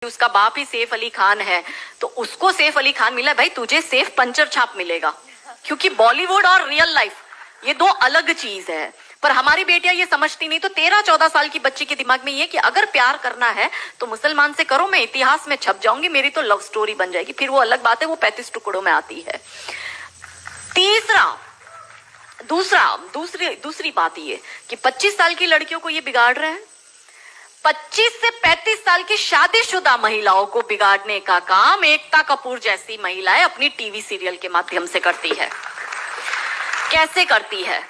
उसका बाप ही सैफ अली खान है तो उसको सैफ अली खान मिला, भाई तुझे सैफ पंचर छाप मिलेगा, क्योंकि बॉलीवुड और रियल लाइफ ये दो अलग चीज है। पर हमारी बेटियां ये समझती नहीं। तो 13-14 साल की बच्ची के दिमाग में ये कि अगर प्यार करना है तो मुसलमान से करो, मैं इतिहास में छप जाऊंगी, मेरी तो लव स्टोरी बन जाएगी। फिर वो अलग बात है, वो 35 टुकड़ों में आती है। दूसरी बात ये कि 25 साल की लड़कियों को ये बिगाड़ रहे हैं। 25 से 35 साल की शादीशुदा महिलाओं को बिगाड़ने का काम एकता कपूर जैसी महिलाएं अपनी टीवी सीरियल के माध्यम से करती है। कैसे करती है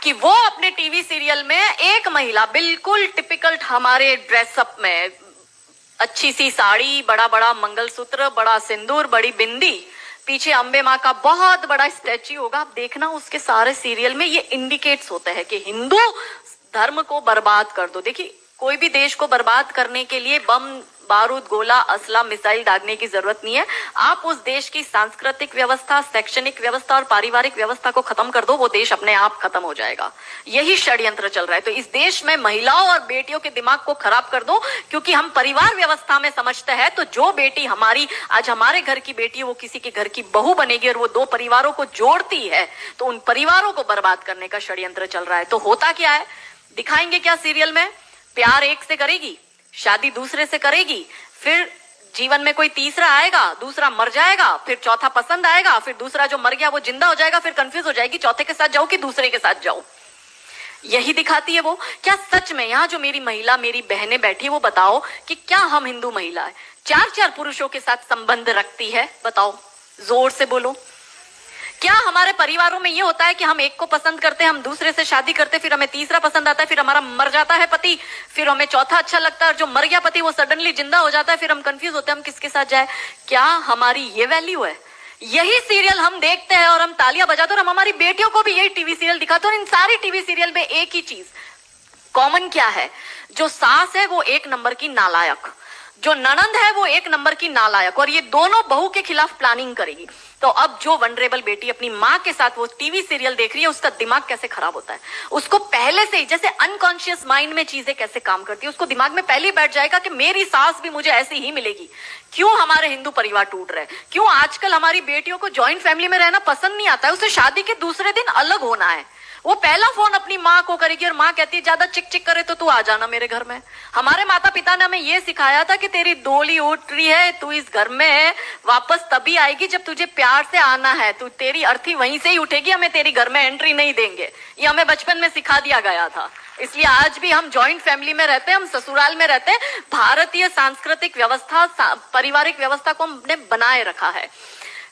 कि वो अपने टीवी सीरियल में एक महिला बिल्कुल टिपिकल हमारे ड्रेसअप में, अच्छी सी साड़ी, बड़ा बड़ा मंगलसूत्र, बड़ा सिंदूर, बड़ी बिंदी, पीछे अंबे माँ का बहुत बड़ा स्टैच्यू होगा। आप देखना उसके सारे सीरियल में ये इंडिकेट्स होते हैं कि हिंदू धर्म को बर्बाद कर दो। देखिए, कोई भी देश को बर्बाद करने के लिए बम, बारूद, गोला, असला, मिसाइल दागने की जरूरत नहीं है। आप उस देश की सांस्कृतिक व्यवस्था, शैक्षणिक व्यवस्था और पारिवारिक व्यवस्था को खत्म कर दो, वो देश अपने आप खत्म हो जाएगा। यही षड्यंत्र चल रहा है। तो इस देश में महिलाओं और बेटियों के दिमाग को खराब कर दो, क्योंकि हम परिवार व्यवस्था में समझते हैं तो जो बेटी हमारी आज हमारे घर की बेटी, वो किसी के घर की बहू बनेगी और वो दो परिवारों को जोड़ती है, तो उन परिवारों को बर्बाद करने का षड्यंत्र चल रहा है। तो होता क्या है, दिखाएंगे क्या सीरियल में? प्यार एक से करेगी, शादी दूसरे से करेगी, फिर जीवन में कोई तीसरा आएगा, दूसरा मर जाएगा, फिर चौथा पसंद आएगा, फिर दूसरा जो मर गया वो जिंदा हो जाएगा, फिर कंफ्यूज हो जाएगी चौथे के साथ जाऊं कि दूसरे के साथ जाऊं। यही दिखाती है वो। क्या सच में यहाँ जो मेरी महिला, मेरी बहनें बैठी, वो बताओ कि क्या हम हिंदू महिला है 4-4 पुरुषों के साथ संबंध रखती है? बताओ, जोर से बोलो। क्या हमारे परिवारों में ये होता है कि हम एक को पसंद करते हैं, हम दूसरे से शादी करते, फिर हमें तीसरा पसंद आता है, फिर हमारा मर जाता है पति, फिर हमें चौथा अच्छा लगता है और जो मर गया पति वो सडनली जिंदा हो जाता है, फिर हम कंफ्यूज होते हैं हम किसके साथ जाए? क्या हमारी ये वैल्यू है? यही सीरियल हम देखते हैं और हम तालियां बजाते हैं और हम हमारी बेटियों को भी यही टीवी सीरियल दिखाते हैं। और इन सारी टीवी सीरियल में एक ही चीज कॉमन क्या है? जो सास है वो एक नंबर की नालायक, जो ननंद है वो एक नंबर की नालायक, और ये दोनों बहू के खिलाफ प्लानिंग करेगी। तो अब जो वनरेबल बेटी अपनी माँ के साथ वो टीवी सीरियल देख रही है, उसका दिमाग कैसे खराब होता है, उसको पहले से ही, जैसे अनकॉन्शियस माइंड में चीजें कैसे काम करती है, उसको दिमाग में पहले ही बैठ जाएगा कि मेरी सास भी मुझे ऐसी ही मिलेगी। क्यों हमारे हिंदू परिवार टूट रहे? क्यों आजकल हमारी बेटियों को ज्वाइंट फैमिली में रहना पसंद नहीं आता है? उसे शादी के दूसरे दिन अलग होना है। वो पहला फोन अपनी माँ को करेगी और माँ कहती है ज्यादा चिक चिक करे तो तू आ जाना मेरे घर में। हमारे माता पिता ने हमें ये सिखाया था कि तेरी डोली उठ रही है, तू इस घर में वापस तभी आएगी जब तुझे प्यार से आना है, तू तेरी अर्थी वहीं से ही उठेगी, हमें तेरी घर में एंट्री नहीं देंगे। ये हमें बचपन में सिखा दिया गया था। इसलिए आज भी हम जॉइंट फैमिली में रहते हैं, हम ससुराल में रहते हैं। भारतीय सांस्कृतिक व्यवस्था, पारिवारिक व्यवस्था को हमने बनाए रखा है।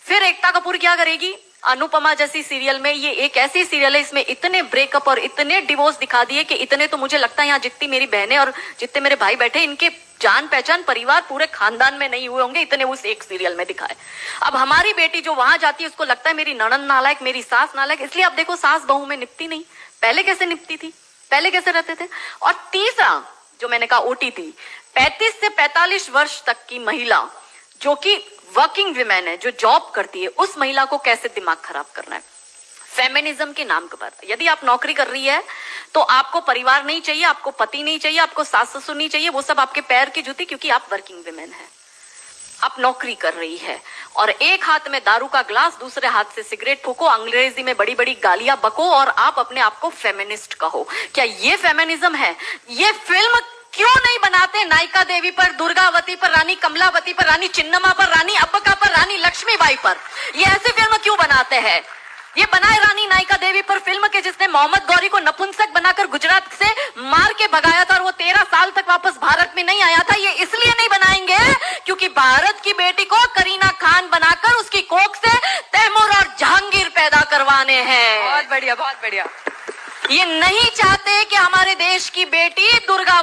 फिर एकता कपूर क्या करेगी? अनुपमा जैसी सीरियल में, ये एक ऐसी सीरियल है इसमें इतने ब्रेकअप और इतने डिवोर्स दिखा दिए कि इतने तो मुझे लगता है यहाँ जितनी मेरी बहनें और जितने मेरे भाई बैठे, इनके जान पहचान परिवार पूरे खानदान में नहीं हुए होंगे, इतने उस एक सीरियल में दिखाए। अब हमारी बेटी जो वहां जाती है उसको लगता है मेरी ननंद नालायक, मेरी सास नालायक। इसलिए अब देखो सास बहू में निपटी नहीं। पहले कैसे निपटी थी, पहले कैसे रहते थे? और तीसरा जो मैंने कहा OTT, 35 से 45 वर्ष तक की महिला जो कि वर्किंग विमेन है, जो जॉब करती है, उस महिला को कैसे दिमाग खराब करना है फेमिनिज्म के नाम पर। यदि आप नौकरी कर रही है तो आपको परिवार नहीं चाहिए, आपको पति नहीं चाहिए, आपको सास ससुर नहीं चाहिए, वो सब आपके पैर की जूती, क्योंकि आप वर्किंग विमेन है, आप नौकरी कर रही है। और एक हाथ में दारू का ग्लास, दूसरे हाथ से सिगरेट फूको, अंग्रेजी में बड़ी बड़ी गालियां बको और आप अपने आप को फेमिनिस्ट कहो। क्या ये फेमिनिज्म है? ये फिल्म क्यों नहीं बनाते नायिका देवी पर, दुर्गावती पर, रानी कमलावती पर, रानी चिन्नमा पर, रानी अब्बका पर, रानी लक्ष्मीबाई पर? ये ऐसी फिल्म क्यों बनाते हैं? ये बनाए रानी नायिका देवी पर फिल्म के जिसने मोहम्मद गौरी को नपुंसक बनाकर गुजरात से मार के भगाया था और वो 13 साल तक वापस भारत में नहीं आया था। ये इसलिए नहीं बनाएंगे क्योंकि भारत की बेटी को करीना खान बनाकर उसकी कोख से तैमूर और जहांगीर पैदा करवाने हैं। बहुत बढ़िया, बहुत बढ़िया। ये नहीं चाहते कि हमारे देश की बेटी दुर्गा